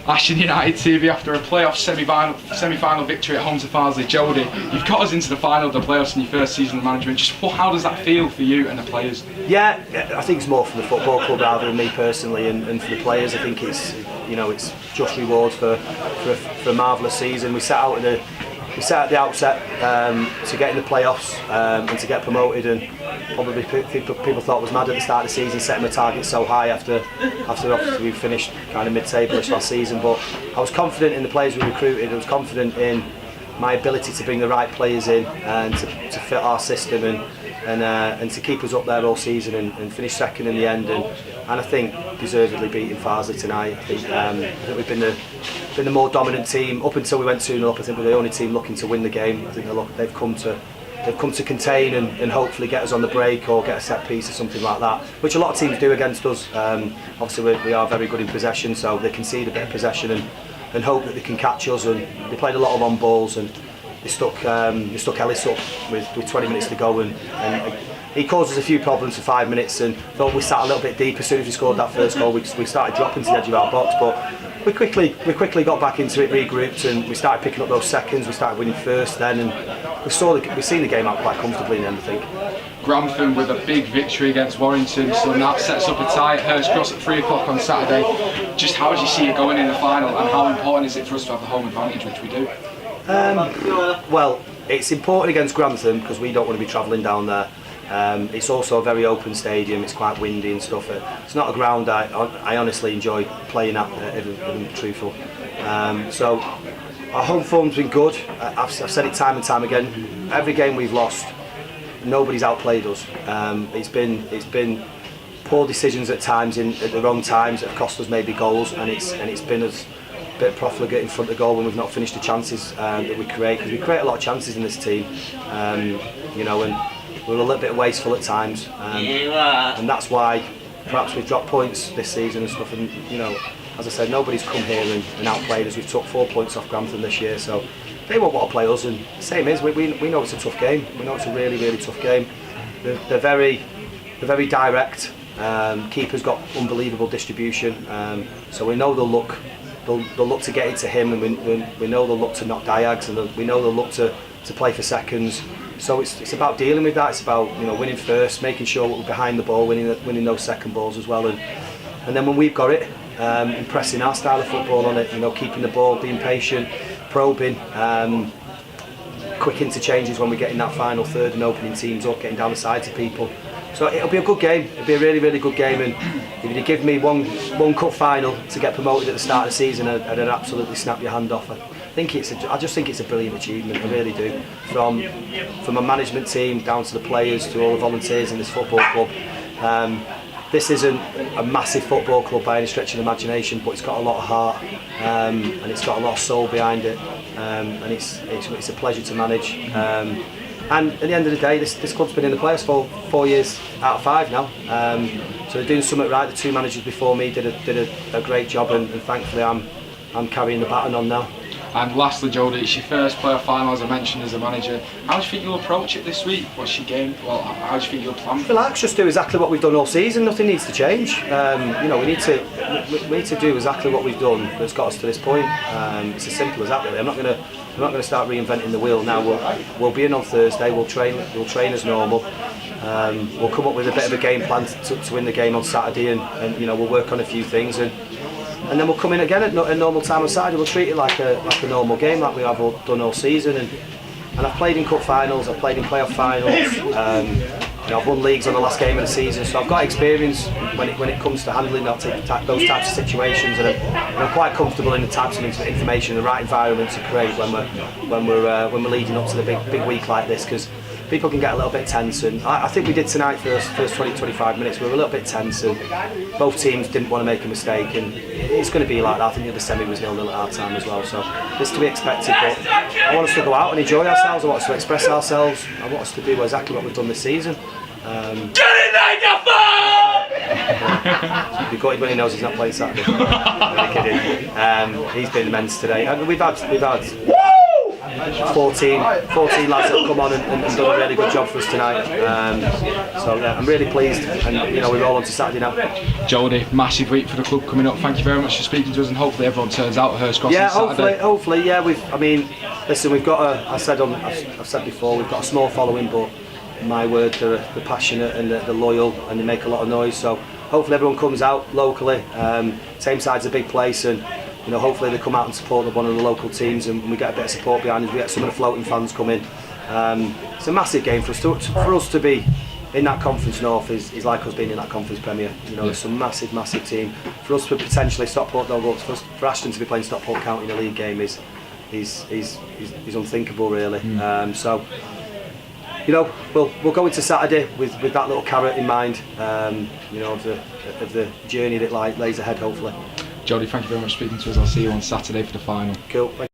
Ashton United TV after a playoff semi-final victory at home to Farsley. Jody, you've got us into the final of the playoffs in your first season of management. Just how does that feel for you and the players? Yeah, I think it's more for the football club rather than me personally, and for the players. I think it's just reward for a marvellous season. We set out at the outset to get in the playoffs and to get promoted, and probably people thought I was mad at the start of the season setting the target so high after obviously we finished kind of mid-table-ish last season. But I was confident in the players we recruited. I was confident in my ability to bring the right players in and to fit our system and to keep us up there all season and finish second in the end. And I think deservedly beating Farsley tonight. I think we've been the more dominant team up until we went 2-0 up. I think we're the only team looking to win the game. I think they've come to contain and hopefully get us on the break or get a set piece or something like that, which a lot of teams do against us. Obviously we are very good in possession, so they concede a bit of possession and hope that they can catch us. And they played a lot of on balls, and they stuck Ellis up with 20 minutes to go, and he caused us a few problems for 5 minutes, and thought we sat a little bit deep. As soon as we scored that first goal, we started dropping to the edge of our box, but we quickly got back into it, regrouped, and we started picking up those seconds. We started winning first then, and we've seen the game out quite comfortably in the end, I think. Grantham with a big victory against Warrington, so that sets up a tie at Hurst Cross at 3 o'clock on Saturday. Just how do you see it going in the final, and how important is it for us to have the home advantage, which we do? Well, it's important against Grantham because we don't want to be travelling down there. It's also a very open stadium. It's quite windy and stuff. It's not a ground I honestly enjoy playing at, if I'm truthful. So our home form's been good. I've said it time and time again. Every game we've lost, nobody's outplayed us. It's been poor decisions at times at the wrong times that have cost us maybe goals, and it's been us a bit profligate in front of goal when we've not finished the chances that we create, because we create a lot of chances in this team, and we're a little bit wasteful at times, and that's why perhaps we've dropped points this season and stuff. And as I said, nobody's come here and outplayed us. We've took 4 points off Grantham this year, so they won't want to play us. And the same is, we know it's a tough game. We know it's a really, really tough game. They're very direct. Keeper's got unbelievable distribution, so we know they'll look to get it to him, and we know they'll look to knock diags, and we know they'll look to play for seconds. So it's about dealing with that. It's about winning first, making sure we're behind the ball, winning those second balls as well, and then when we've got it, impressing our style of football on it. Keeping the ball, being patient, probing, quick interchanges when we get in that final third and opening teams up, getting down the sides of people. So it'll be a good game. It'll be a really, really good game. And if you give me one cup final to get promoted at the start of the season, I'd absolutely snap your hand off. I just think it's a brilliant achievement. I really do. From a management team down to the players to all the volunteers in this football club. This isn't a massive football club by any stretch of the imagination, but it's got a lot of heart, and it's got a lot of soul behind it, and it's a pleasure to manage. And at the end of the day, this club's been in the playoffs for 4 years out of 5 now. So they're doing something right. The 2 managers before me did a great job, and thankfully I'm carrying the baton on now. And lastly, Jody, it's your first playoff final, as I mentioned, as a manager. How do you think you'll approach it this week? What's your game? Well, how do you think you'll plan? Relax, just do exactly what we've done all season. Nothing needs to change. We need to do exactly what we've done that's got us to this point. It's as simple as that, really. I'm not going to start reinventing the wheel now. We'll be in on Thursday. We'll train as normal. We'll come up with a bit of a game plan to win the game on Saturday, and we'll work on a few things, and then we'll come in again at normal time on Saturday. We'll treat it like a normal game, like we have done all season. And I've played in cup finals. I've played in playoff finals. I've won leagues on the last game of the season, so I've got experience when it comes to handling those types of situations, and I'm quite comfortable in the types of information, the right environment to create when we're leading up to the big week like this, because people can get a little bit tense, and I think we did tonight for the first 20-25 minutes. We were a little bit tense, and both teams didn't want to make a mistake, and it's going to be like that. I think the other semi was 0-0 at our time as well, so this is to be expected. But I want us to go out and enjoy ourselves. I want us to express ourselves. I want us to do exactly what we've done this season. Get it like a phone! He'll be gutted when he knows he's not playing Saturday. I'm only kidding. He's been immense today. And we've had 14 lads that have come on and done a really good job for us tonight. So yeah, I'm really pleased, and you know, we're all on to Saturday now. Jody, massive week for the club coming up. Thank you very much for speaking to us, and hopefully everyone turns out at Hurst Cross on Saturday. Hopefully, yeah. Listen, we've got I've said before, we've got a small following, but my word, they're passionate and they're loyal and they make a lot of noise. So hopefully everyone comes out locally. Same side's a big place, and you know, hopefully they come out and support one of the local teams, and we get a bit of support behind us. We get some of the floating fans come in. It's a massive game for us to be in that Conference North is like us being in that Conference Premier. You know, it's a massive massive team. For us to potentially Stockport, for Ashton to be playing Stockport County in a league game is unthinkable, really. So you know, we'll go into Saturday with that little carrot in mind, you know, of the journey that lays ahead, hopefully. Jody, thank you very much for speaking to us. I'll see you on Saturday for the final. Cool. Thank you.